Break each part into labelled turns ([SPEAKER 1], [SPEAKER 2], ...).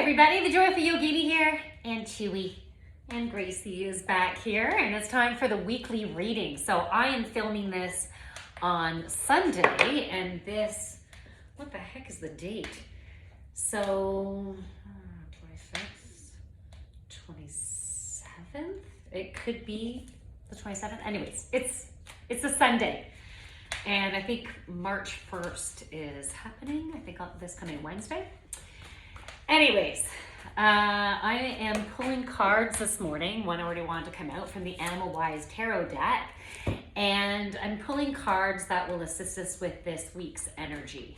[SPEAKER 1] everybody, the Joyful Yogini here, and Chewy and Gracie is back here, and it's time for the weekly reading. So I am filming this on Sunday, and this, what the heck is the date? So, 26th, 27th? It could be the 27th. Anyways, it's a Sunday. And I think March 1st is happening. I think this coming Wednesday. Anyways, I am pulling cards this morning. One already wanted to come out from the Animal Wise Tarot deck. And I'm pulling cards that will assist us with this week's energy.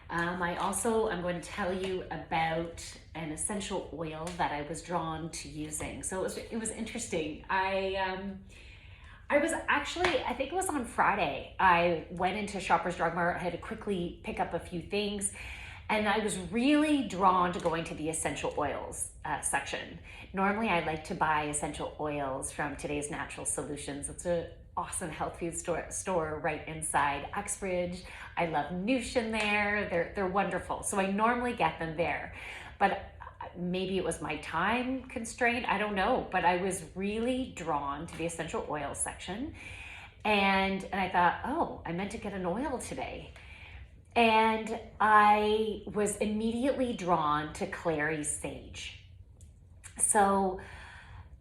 [SPEAKER 1] I'm going to tell you about an essential oil that I was drawn to using. So it was interesting. I was actually, I think it was on Friday, I went into Shoppers Drug Mart. I had to quickly pick up a few things, and I was really drawn to going to the essential oils section. Normally, I like to buy essential oils from Today's Natural Solutions. It's an awesome health food store right inside Uxbridge. I love Noosh in there. They're wonderful. So I normally get them there, but maybe it was my time constraint, I don't know, but I was really drawn to the essential oil section. And I thought, oh, I meant to get an oil today. And I was immediately drawn to clary sage. So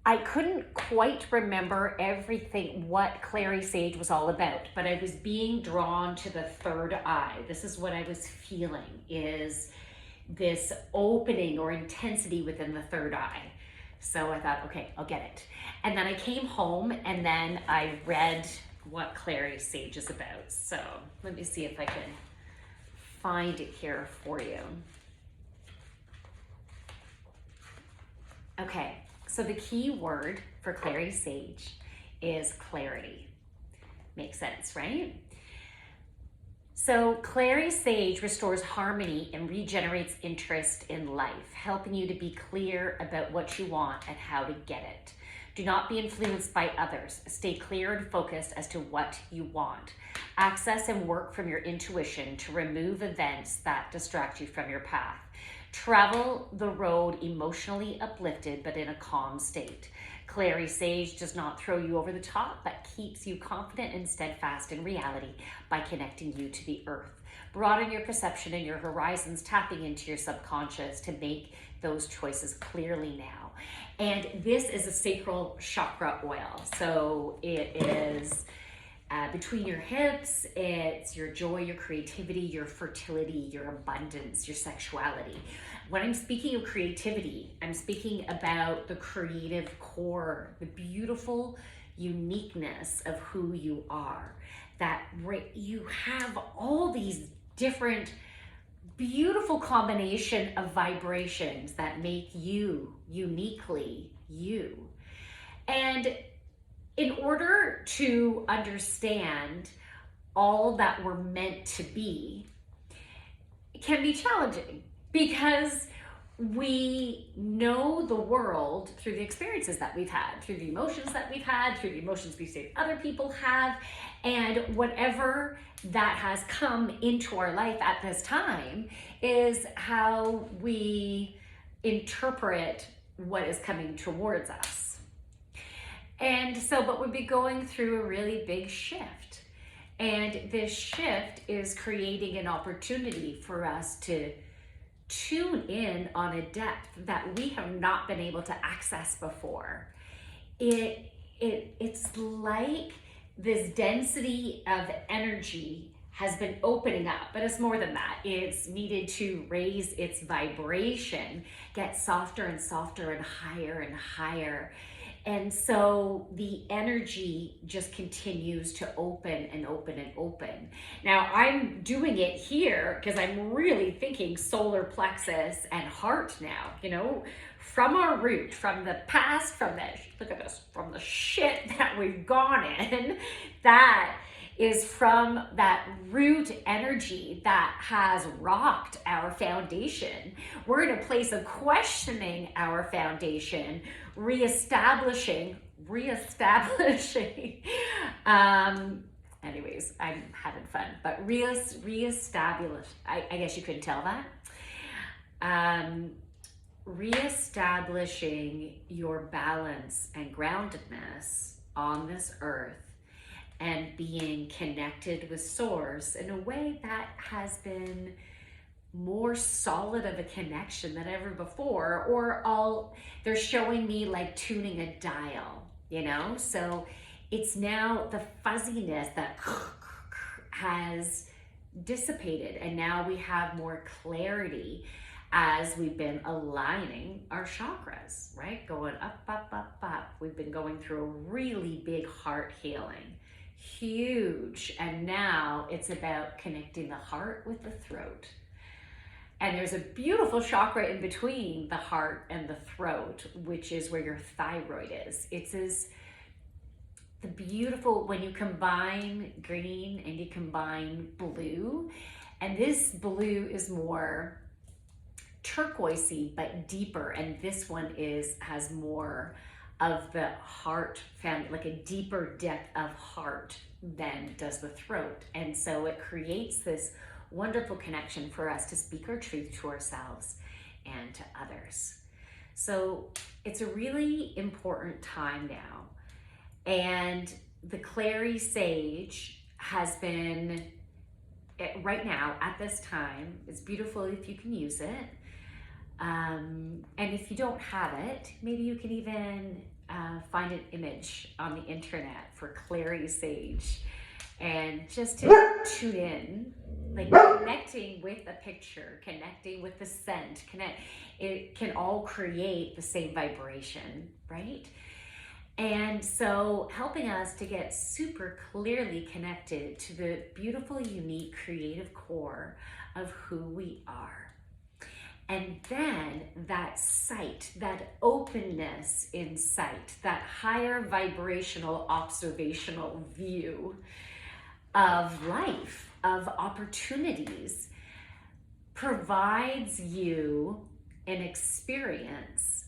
[SPEAKER 1] I couldn't quite remember everything, what clary sage was all about, but I was being drawn to the third eye. This is what I was feeling, is this opening or intensity within the third eye. So I thought, okay, I'll get it. And then I came home and then I read what clary sage is about. So let me see if I can find it here for you. Okay, so the key word for clary sage is clarity. Makes sense, right? So clary sage restores harmony and regenerates interest in life, helping you to be clear about what you want and how to get it. Do not be influenced by others. Stay clear and focused as to what you want. Access and work from your intuition to remove events that distract you from your path. Travel the road emotionally uplifted but in a calm state. Clary sage does not throw you over the top, but keeps you confident and steadfast in reality by connecting you to the earth. Broaden your perception and your horizons, tapping into your subconscious to make those choices clearly now. And this is a sacral chakra oil. So it is between your hips. It's your joy, your creativity, your fertility, your abundance, your sexuality. When I'm speaking of creativity, I'm speaking about the creative core, the beautiful uniqueness of who you are. That you have all these different beautiful combination of vibrations that make you uniquely you. And in order to understand all that we're meant to be, it can be challenging because we know the world through the experiences that we've had, through the emotions that we've had, through the emotions we see other people have, and whatever that has come into our life at this time is how we interpret what is coming towards us. And so, but we'll be going through a really big shift. And this shift is creating an opportunity for us to tune in on a depth that we have not been able to access before. It's like this density of energy has been opening up, but it's more than that. It's needed to raise its vibration, get softer and softer and higher. And so the energy just continues to open and open and open. Now I'm doing it here because I'm really thinking solar plexus and heart now, from our root, from the past, look at this, from the shit that we've gone in, that is from that root energy that has rocked our foundation. We're in a place of questioning our foundation, reestablishing. Anyways, I'm having fun, but reestablish, I guess you couldn't tell that. reestablishing your balance and groundedness on this earth and being connected with source in a way that has been more solid of a connection than ever before, or they're showing me like tuning a dial, you know? So it's now the fuzziness that has dissipated, and now we have more clarity as we've been aligning our chakras, right? Going up, up, up, up. We've been going through a really big heart healing, huge. And now it's about connecting the heart with the throat. And there's a beautiful chakra in between the heart and the throat, which is where your thyroid is. The beautiful, when you combine green and you combine blue, and this blue is more turquoisey but deeper, and this one has more of the heart family, like a deeper depth of heart than does the throat. And so it creates this wonderful connection for us to speak our truth to ourselves and to others. So it's a really important time now. And the Clary Sage has been, right now at this time, it's beautiful if you can use it. And if you don't have it, maybe you can even find an image on the internet for Clary Sage, and just to tune in, like connecting with a picture, connecting with the scent, it can all create the same vibration, right? And so helping us to get super clearly connected to the beautiful, unique, creative core of who we are. And then that sight, that openness in sight, that higher vibrational observational view of life, of opportunities, provides you an experience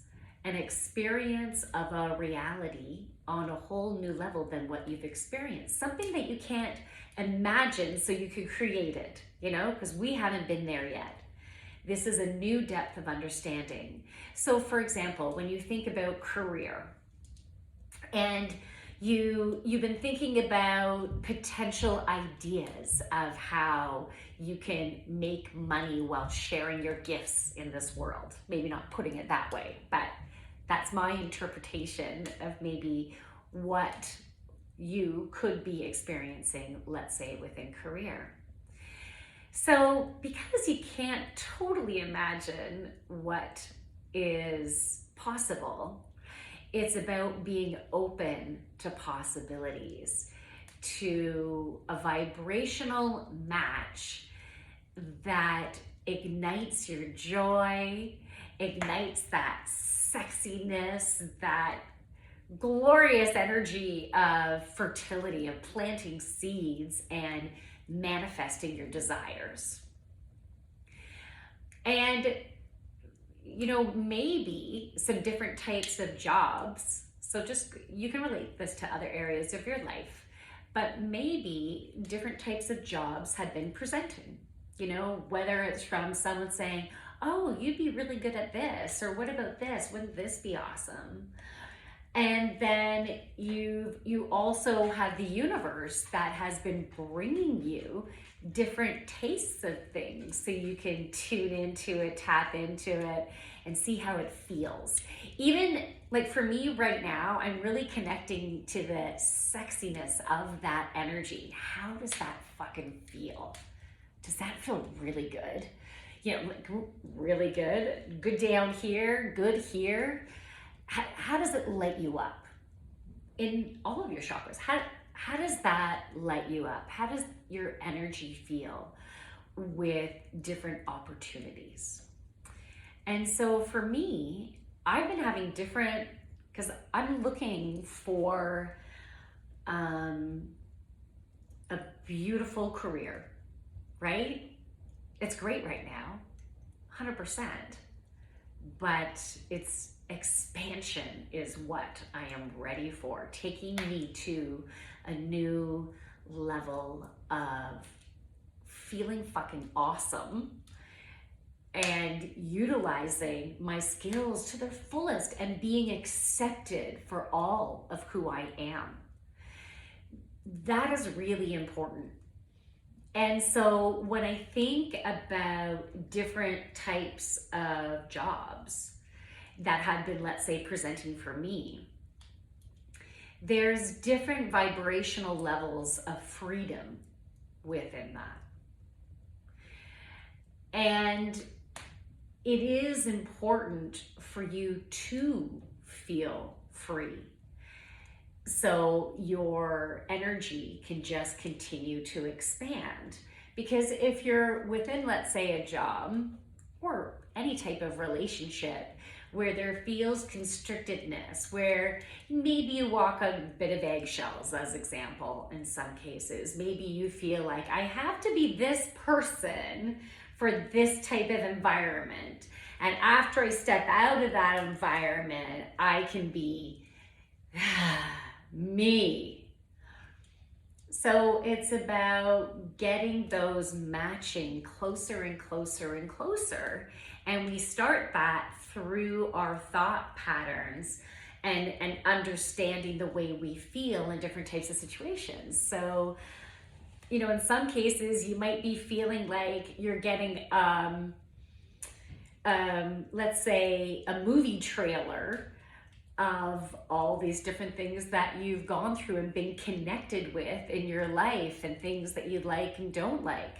[SPEAKER 1] of a reality on a whole new level than what you've experienced. Something that you can't imagine so you could create it, you know, because we haven't been there yet. This is a new depth of understanding. So for example, when you think about career, and you've been thinking about potential ideas of how you can make money while sharing your gifts in this world. Maybe not putting it that way, but that's my interpretation of maybe what you could be experiencing, let's say, within career. So because you can't totally imagine what is possible, it's about being open to possibilities, to a vibrational match that ignites your joy, ignites that sexiness, that glorious energy of fertility, of planting seeds and manifesting your desires. And you know, maybe some different types of jobs. So just, you can relate this to other areas of your life, but maybe different types of jobs had been presented, you know, whether it's from someone saying, oh, you'd be really good at this, or what about this? Wouldn't this be awesome? And then you also have the universe that has been bringing you different tastes of things, so you can tune into it, tap into it, and see how it feels. Even like for me right now, I'm really connecting to the sexiness of that energy. How does that fucking feel? Does that feel really good? You know, like really good? Good down here, good here. How does it light you up in all of your chakras? How does that light you up? How does your energy feel with different opportunities? And so for me, I've been having different, because I'm looking for a beautiful career, right? It's great right now, 100%, but it's expansion is what I am ready for, taking me to a new level of feeling fucking awesome and utilizing my skills to their fullest and being accepted for all of who I am. That is really important. And so when I think about different types of jobs that have been, let's say, presenting for me, there's different vibrational levels of freedom within that. And it is important for you to feel free, so your energy can just continue to expand. Because if you're within, let's say, a job or any type of relationship where there feels constrictedness, where maybe you walk on a bit of eggshells, as example, in some cases, maybe you feel like, I have to be this person for this type of environment. And after I step out of that environment, I can be me. So it's about getting those matching closer and closer and closer. And we start that through our thought patterns and understanding the way we feel in different types of situations. So, you know, in some cases, you might be feeling like you're getting, let's say, a movie trailer of all these different things that you've gone through and been connected with in your life, and things that you like and don't like.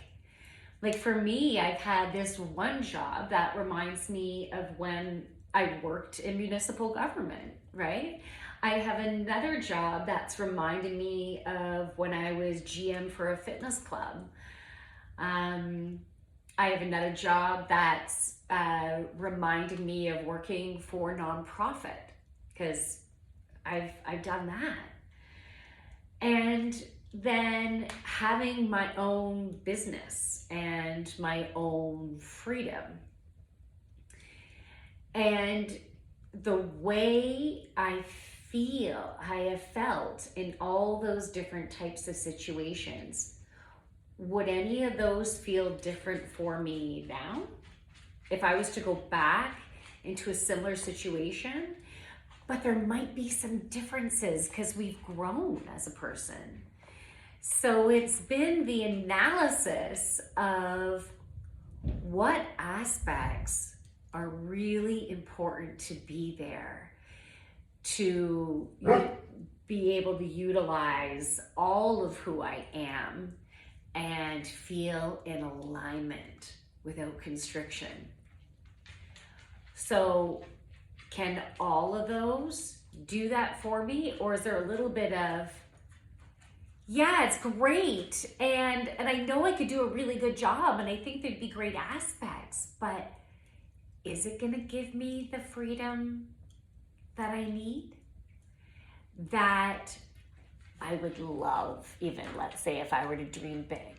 [SPEAKER 1] Like for me, I've had this one job that reminds me of when I worked in municipal government, right? I have another job that's reminding me of when I was GM for a fitness club. I have another job that's reminding me of working for a nonprofit, because I've done that. And then having my own business and my own freedom. And the way I have felt in all those different types of situations, would any of those feel different for me now? If I was to go back into a similar situation? But there might be some differences because we've grown as a person. So it's been the analysis of what aspects are really important to be there, to be able to utilize all of who I am and feel in alignment without constriction. So can all of those do that for me? Or is there a little bit of, yeah, it's great, and I know I could do a really good job, and I think there'd be great aspects, but is it gonna give me the freedom that I need? That I would love, even let's say if I were to dream big,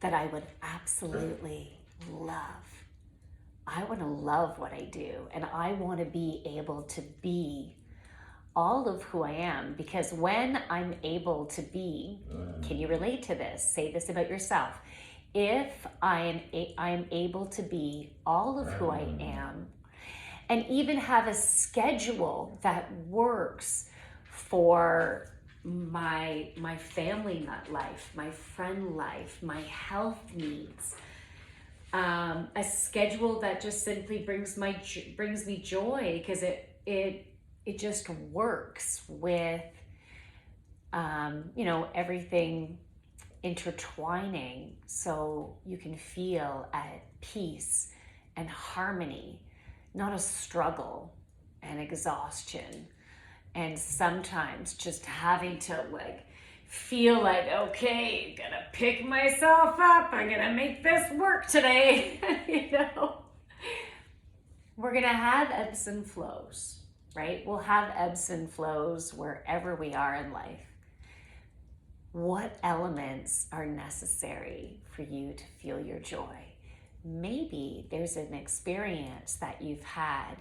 [SPEAKER 1] that I would absolutely love. I want to love what I do, and I want to be able to be all of who I am, because when I'm able to be, can you relate to this? Say this about yourself. If I am able to be all of who I am, and even have a schedule that works for my family life, my friend life, my health needs, a schedule that just simply brings me joy, because it just works with everything intertwining, so you can feel at peace and harmony, not a struggle and exhaustion, and sometimes just having to feel like, okay, gonna pick myself up, I'm gonna make this work today. We're gonna have ebbs and flows, right? We'll have ebbs and flows wherever we are in life. What elements are necessary for you to feel your joy? Maybe there's an experience that you've had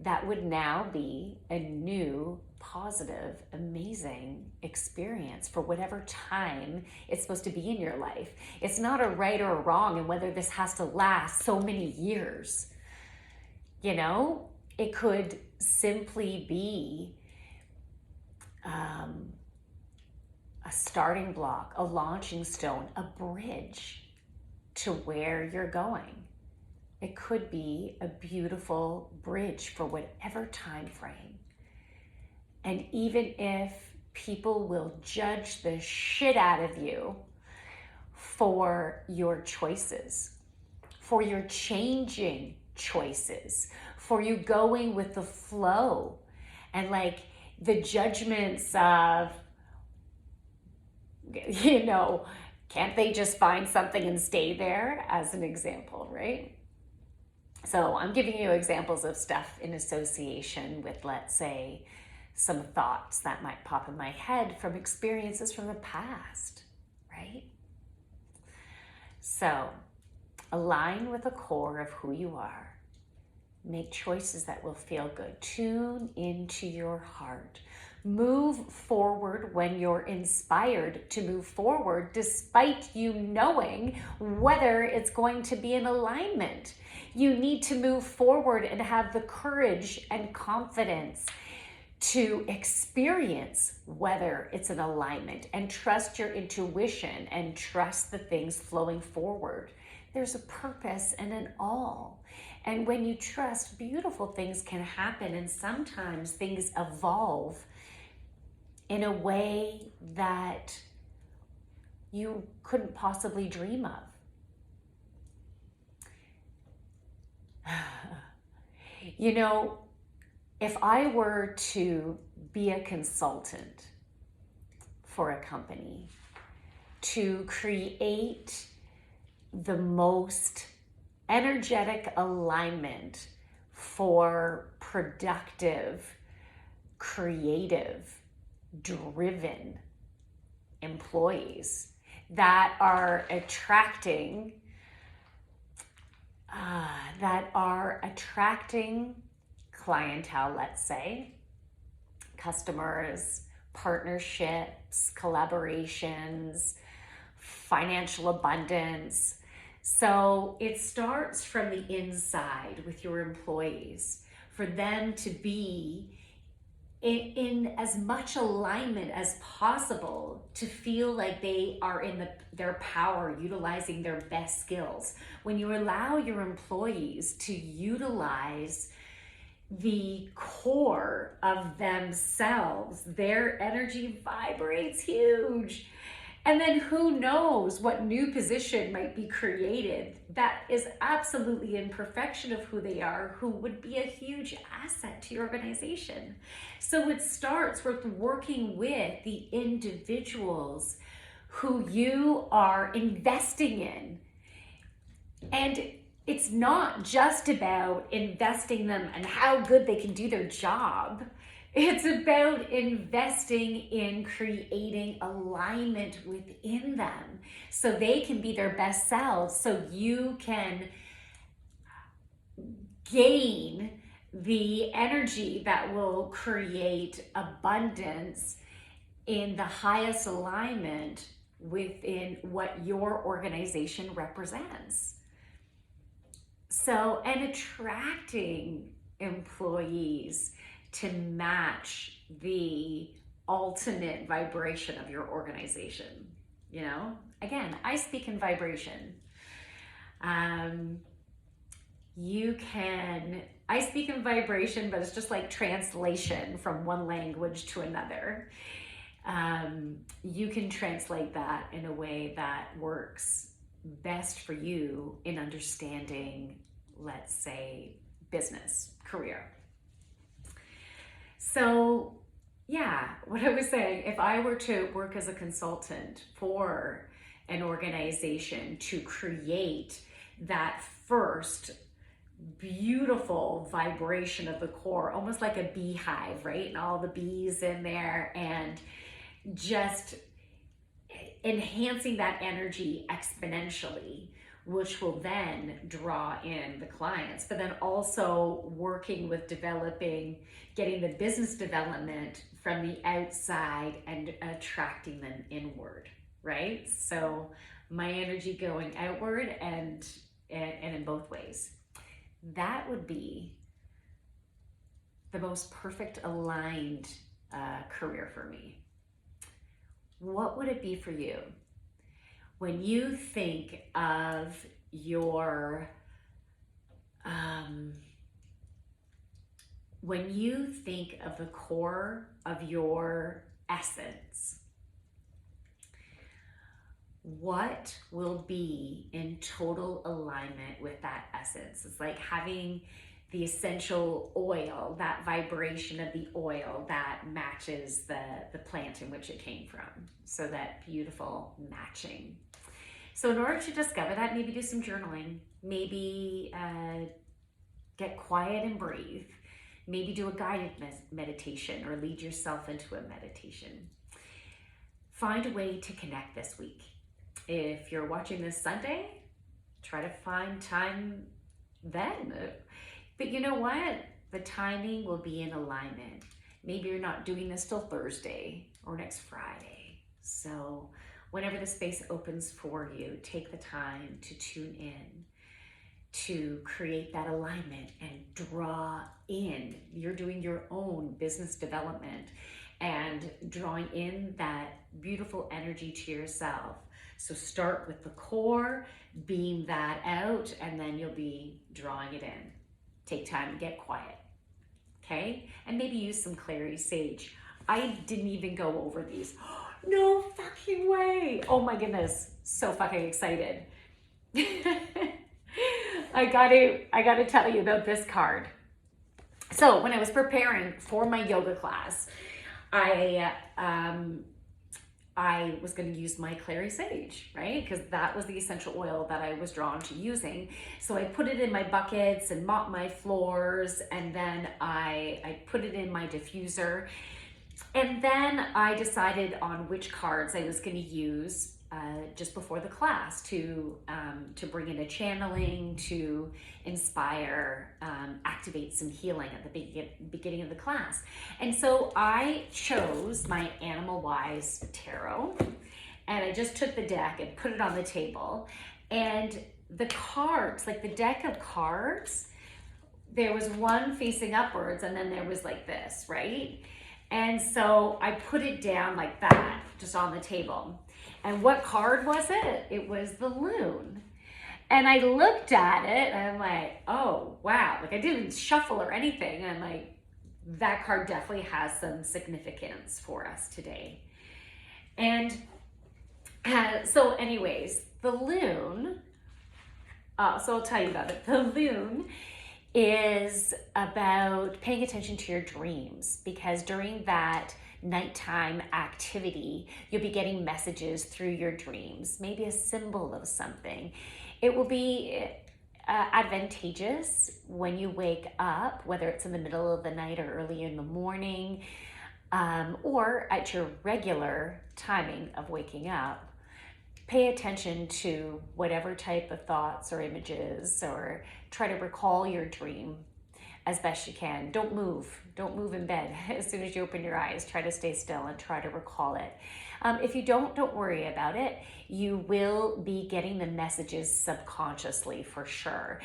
[SPEAKER 1] that would now be a new, positive, amazing experience for whatever time it's supposed to be in your life. It's not a right or a wrong, and whether this has to last so many years. You know, it could simply be a starting block, a launching stone, a bridge to where you're going. It could be a beautiful bridge for whatever time frame. And even if people will judge the shit out of you for your choices, for your changing choices, for you going with the flow, and like the judgments of, you know, can't they just find something and stay there, as an example, right? So I'm giving you examples of stuff in association with, let's say, some thoughts that might pop in my head from experiences from the past, right? So align with the core of who you are. Make choices that will feel good. Tune into your heart. Move forward when you're inspired to move forward, despite you knowing whether it's going to be in alignment. You need to move forward and have the courage and confidence to experience whether it's an alignment, and trust your intuition and trust the things flowing forward. There's a purpose and an all. And when you trust, beautiful things can happen, and sometimes things evolve in a way that you couldn't possibly dream of. You know, if I were to be a consultant for a company to create the most energetic alignment for productive, creative, driven employees that are attracting clientele, let's say, customers, partnerships, collaborations, financial abundance. So it starts from the inside with your employees, for them to be in as much alignment as possible, to feel like they are in their power, utilizing their best skills. When you allow your employees to utilize the core of themselves, their energy vibrates huge. And then who knows what new position might be created that is absolutely in perfection of who they are, who would be a huge asset to your organization. So it starts with working with the individuals who you are investing in. And it's not just about investing them and how good they can do their job. It's about investing in creating alignment within them so they can be their best selves, so you can gain the energy that will create abundance in the highest alignment within what your organization represents. So, and attracting employees to match the ultimate vibration of your organization. You know, again, I speak in vibration. I speak in vibration, but it's just like translation from one language to another. You can translate that in a way that works best for you in understanding, let's say, business, career. So yeah, what I was saying, if I were to work as a consultant for an organization to create that first beautiful vibration of the core, almost like a beehive, right? And all the bees in there, and just enhancing that energy exponentially which will then draw in the clients, but then also working with getting the business development from the outside and attracting them inward, right? So my energy going outward and in both ways. That would be the most perfect aligned career for me. What would it be for you? When you think of your, when you think of the core of your essence, what will be in total alignment with that essence? It's like having the essential oil, that vibration of the oil that matches the plant in which it came from. So that beautiful matching. So in order to discover that, maybe do some journaling, maybe get quiet and breathe, maybe do a guided meditation or lead yourself into a meditation. Find a way to connect this week. If you're watching this Sunday, try to find time then. But you know what? The timing will be in alignment. Maybe you're not doing this till Thursday or next Friday. So whenever the space opens for you, take the time to tune in, to create that alignment and draw in. You're doing your own business development and drawing in that beautiful energy to yourself. So start with the core, beam that out, and then you'll be drawing it in. Take time to get quiet, okay? And maybe use some Clary Sage. I didn't even go over these. No fucking way. Oh my goodness, so fucking excited. I gotta tell you about this card. So when I was preparing for my yoga class, I was going to use my Clary Sage, right? Because that was the essential oil that I was drawn to using. So I put it in my buckets and mopped my floors, and then I put it in my diffuser. And then I decided on which cards I was going to use just before the class to bring in a channeling, to inspire, activate some healing at the beginning of the class. And so I chose my Animal Wise Tarot, and I just took the deck and put it on the table. And the cards, like the deck of cards, there was one facing upwards, and then there was like this, right? And so I put it down like that, just on the table. And what card was it? It was the Loon. And I looked at it and I'm like, oh, wow. Like I didn't shuffle or anything. And I'm like, that card definitely has some significance for us today. And so anyways, the Loon, so I'll tell you about it. The Loon is about paying attention to your dreams, because during that nighttime activity, you'll be getting messages through your dreams, maybe a symbol of something. It will be advantageous when you wake up, whether it's in the middle of the night or early in the morning, or at your regular timing of waking up. Pay attention to whatever type of thoughts or images, or try to recall your dream as best you can. Don't move in bed. As soon as you open your eyes, try to stay still and try to recall it. If you don't worry about it. You will be getting the messages subconsciously for sure.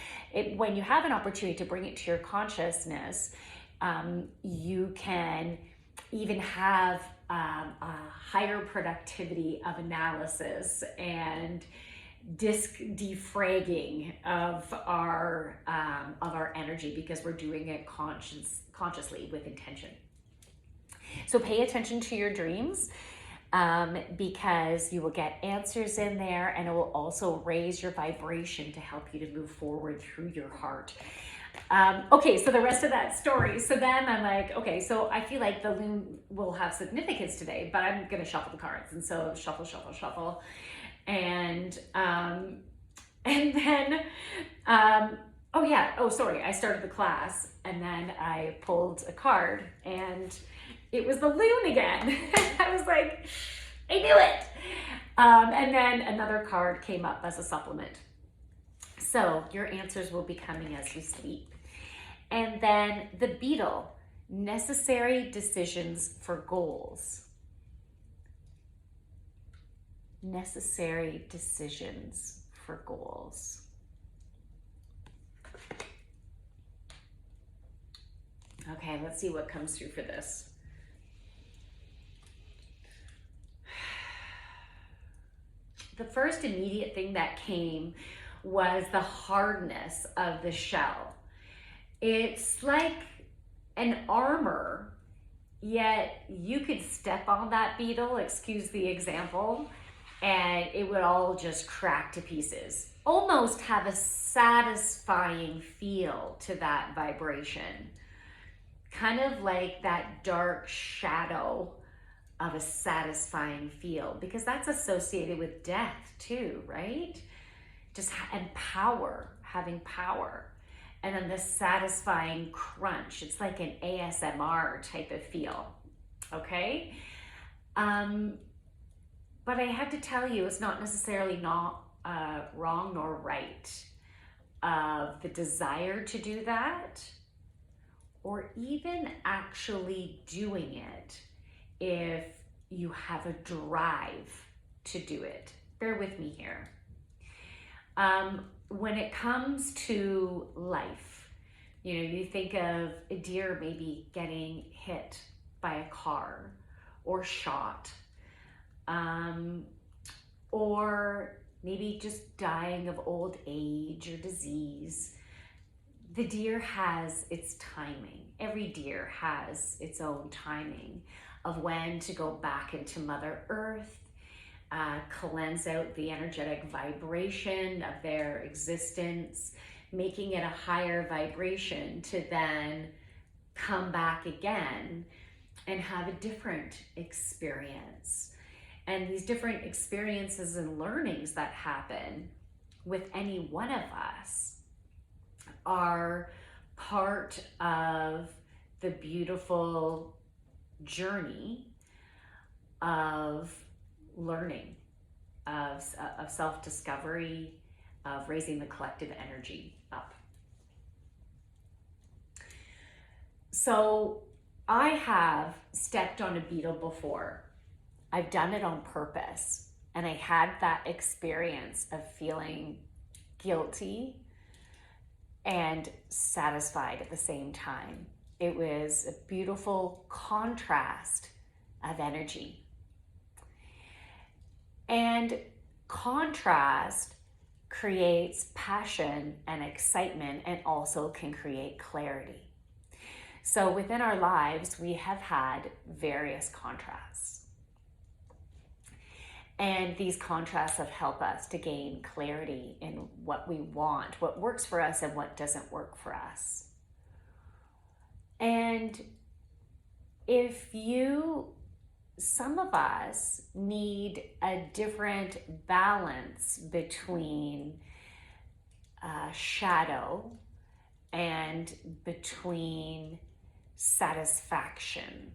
[SPEAKER 1] When you have an opportunity to bring it to your consciousness, you can even have a higher productivity of analysis and disc defragging of our energy, because we're doing it consciously with intention. So pay attention to your dreams, because you will get answers in there, and it will also raise your vibration to help you to move forward through your heart. Okay, so the rest of that story. So then I'm like, okay, so I feel like the Loon will have significance today, but I'm going to shuffle the cards. And so shuffle. And then, I started the class, and then I pulled a card, and it was the Loon again. I was like, I knew it. And then another card came up as a supplement. So your answers will be coming as we speak. And then the beetle, necessary decisions for goals. Necessary decisions for goals. Okay, let's see what comes through for this. The first immediate thing that came was the hardness of the shell. It's like an armor, yet you could step on that beetle, excuse the example, and it would all just crack to pieces. Almost have a satisfying feel to that vibration. Kind of like that dark shadow of a satisfying feel, because that's associated with death too, right? And power, having power. And then the satisfying crunch. It's like an ASMR type of feel, okay? But I have to tell you, it's not necessarily not wrong nor right of the desire to do that, or even actually doing it if you have a drive to do it. Bear with me here. When it comes to life, you know, you think of a deer maybe getting hit by a car or shot, or maybe just dying of old age or disease. The deer has its timing. Every deer has its own timing of when to go back into Mother Earth, cleanse out the energetic vibration of their existence, making it a higher vibration to then come back again and have a different experience. And these different experiences and learnings that happen with any one of us are part of the beautiful journey of learning, of self-discovery, of raising the collective energy up. So I have stepped on a beetle before. I've done it on purpose, and I had that experience of feeling guilty and satisfied at the same time. It was a beautiful contrast of energy. And contrast creates passion and excitement, and also can create clarity. So within our lives, we have had various contrasts. And these contrasts have helped us to gain clarity in what we want, what works for us and what doesn't work for us. And some of us need a different balance between shadow and between satisfaction.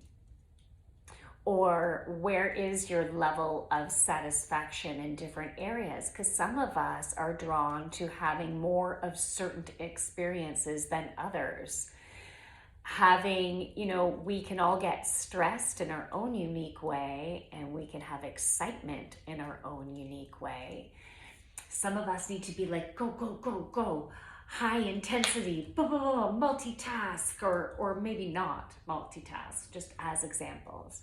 [SPEAKER 1] Or where is your level of satisfaction in different areas? Because some of us are drawn to having more of certain experiences than others. We can all get stressed in our own unique way, and we can have excitement in our own unique way. Some of us need to be like, go, go, go, go, high intensity, blah, blah, blah, multitask, or maybe not multitask, just as examples.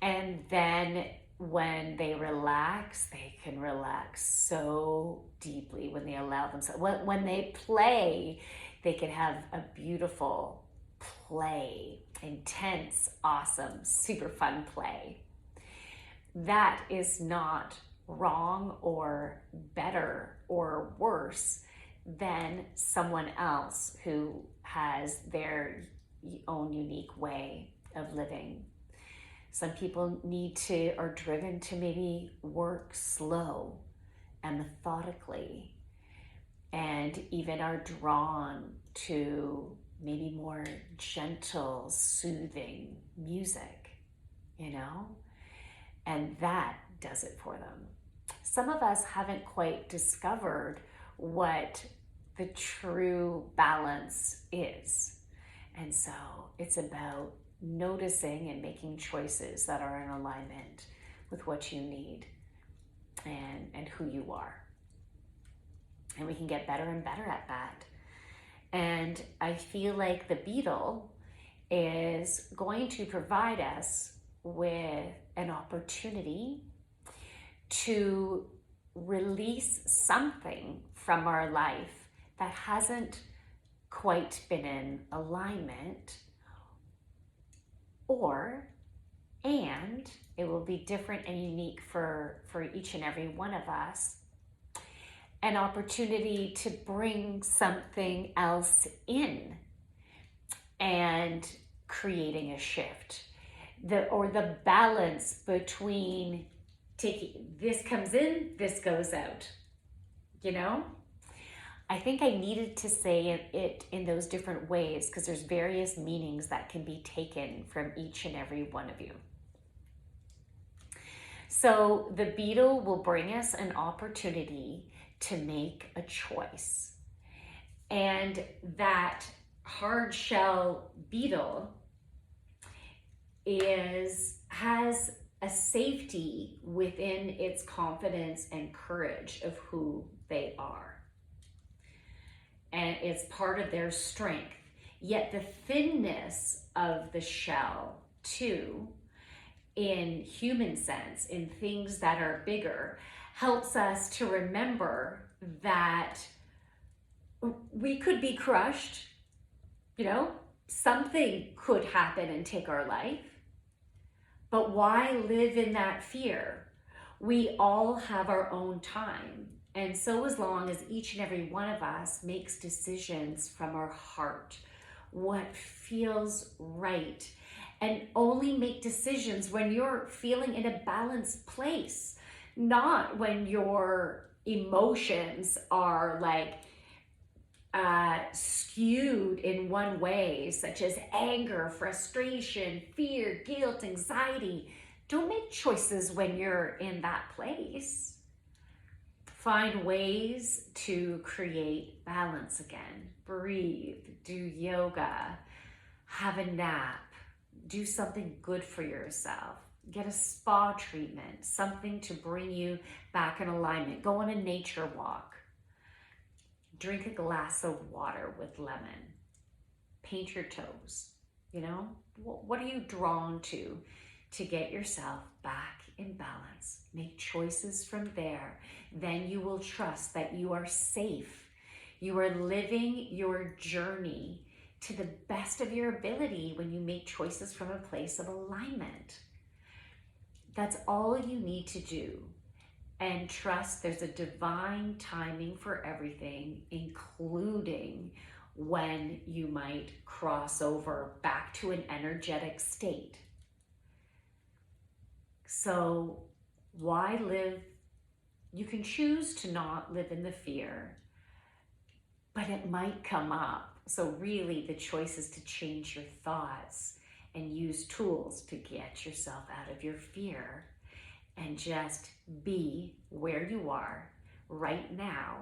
[SPEAKER 1] And then when they relax, they can relax so deeply when they allow themselves. When they play, they can have a beautiful play, intense, awesome, super fun play. That is not wrong or better or worse than someone else who has their own unique way of living. Some people are driven to maybe work slow and methodically, and even are drawn to maybe more gentle, soothing music, and that does it for them. Some of us haven't quite discovered what the true balance is. And so it's about noticing and making choices that are in alignment with what you need and who you are. And we can get better and better at that. And I feel like the beetle is going to provide us with an opportunity to release something from our life that hasn't quite been in alignment, and it will be different and unique for each and every one of us, an opportunity to bring something else in and creating a shift, the balance between taking this comes in, this goes out, you know? I think I needed to say it in those different ways because there's various meanings that can be taken from each and every one of you. So the beetle will bring us an opportunity to make a choice. And that hard shell beetle has a safety within its confidence and courage of who they are. And it's part of their strength. Yet the thinness of the shell, too, in human sense, in things that are bigger, helps us to remember that we could be crushed, you know, something could happen and take our life. But why live in that fear? We all have our own time. And so as long as each and every one of us makes decisions from our heart, what feels right, and only make decisions when you're feeling in a balanced place, not when your emotions are like skewed in one way, such as anger, frustration, fear, guilt, anxiety. Don't make choices when you're in that place. Find ways to create balance again. Breathe, do yoga, have a nap, do something good for yourself. Get a spa treatment, something to bring you back in alignment. Go on a nature walk. Drink a glass of water with lemon. Paint your toes. You know, what are you drawn to get yourself back in balance? Make choices from there. Then you will trust that you are safe. You are living your journey to the best of your ability when you make choices from a place of alignment. That's all you need to do. And trust there's a divine timing for everything, including when you might cross over back to an energetic state. So why live? You can choose to not live in the fear, but it might come up. So really the choice is to change your thoughts and use tools to get yourself out of your fear and just be where you are right now,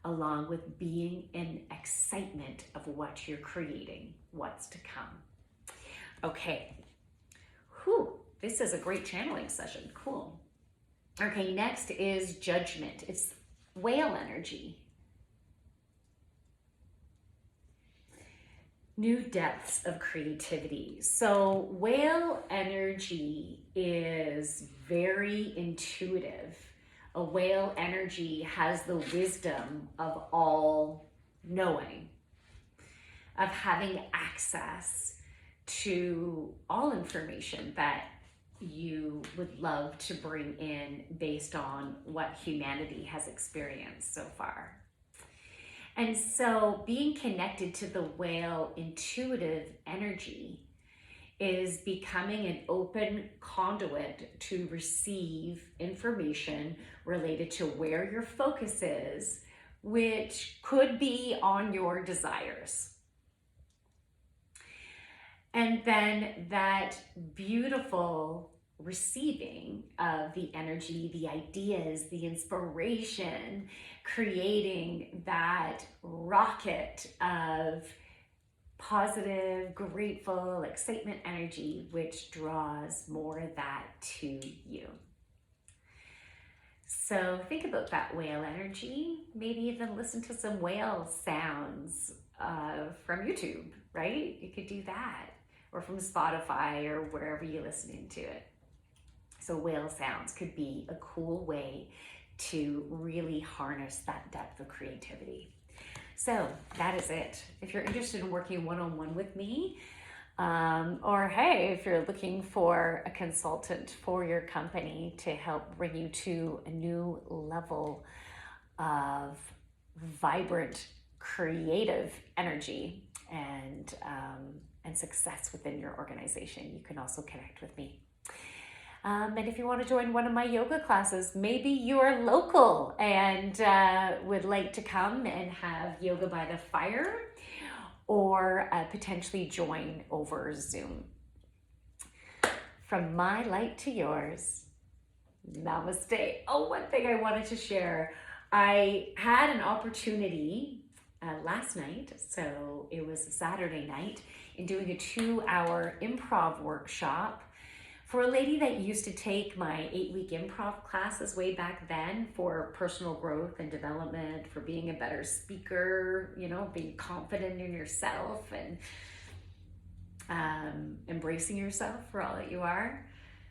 [SPEAKER 1] along with being in excitement of what you're creating, what's to come. Okay, this is a great channeling session, cool. Okay, next is judgment. It's whale energy. New depths of creativity. So whale energy is very intuitive. A whale energy has the wisdom of all knowing, of having access to all information that you would love to bring in based on what humanity has experienced so far. And so being connected to the whale intuitive energy is becoming an open conduit to receive information related to where your focus is, which could be on your desires. And then that beautiful receiving of the energy, the ideas, the inspiration, creating that rocket of positive, grateful, excitement energy, which draws more of that to you. So think about that whale energy. Maybe even listen to some whale sounds from YouTube, right? You could do that, or from Spotify or wherever you're listening to it. So whale sounds could be a cool way to really harness that depth of creativity. So that is it. If you're interested in working one-on-one with me, or hey, if you're looking for a consultant for your company to help bring you to a new level of vibrant, creative energy and success within your organization, you can also connect with me. And if you want to join one of my yoga classes, maybe you're local and would like to come and have yoga by the fire, or potentially join over Zoom. From my light to yours, namaste. Oh, one thing I wanted to share. I had an opportunity last night, so it was a Saturday night, in doing a 2-hour improv workshop for a lady that used to take my 8-week improv classes way back then for personal growth and development, for being a better speaker, you know, being confident in yourself and embracing yourself for all that you are.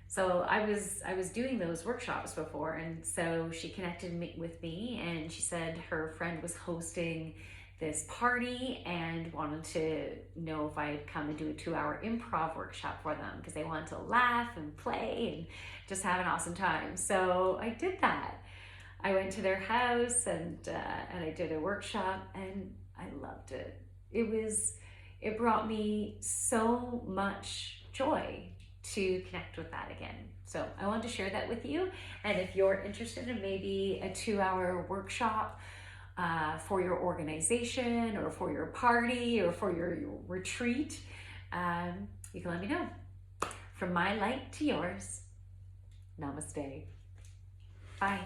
[SPEAKER 1] So I was doing those workshops before, and so she connected with me, and she said her friend was hosting this party and wanted to know if I'd come and do a 2-hour improv workshop for them, because they wanted to laugh and play and just have an awesome time. So I did that. I went to their house and I did a workshop, and I loved it. It brought me so much joy to connect with that again. So I wanted to share that with you. And if you're interested in maybe a 2-hour workshop for your organization or for your party or for your retreat, you can let me know. From my light to yours, namaste. Bye.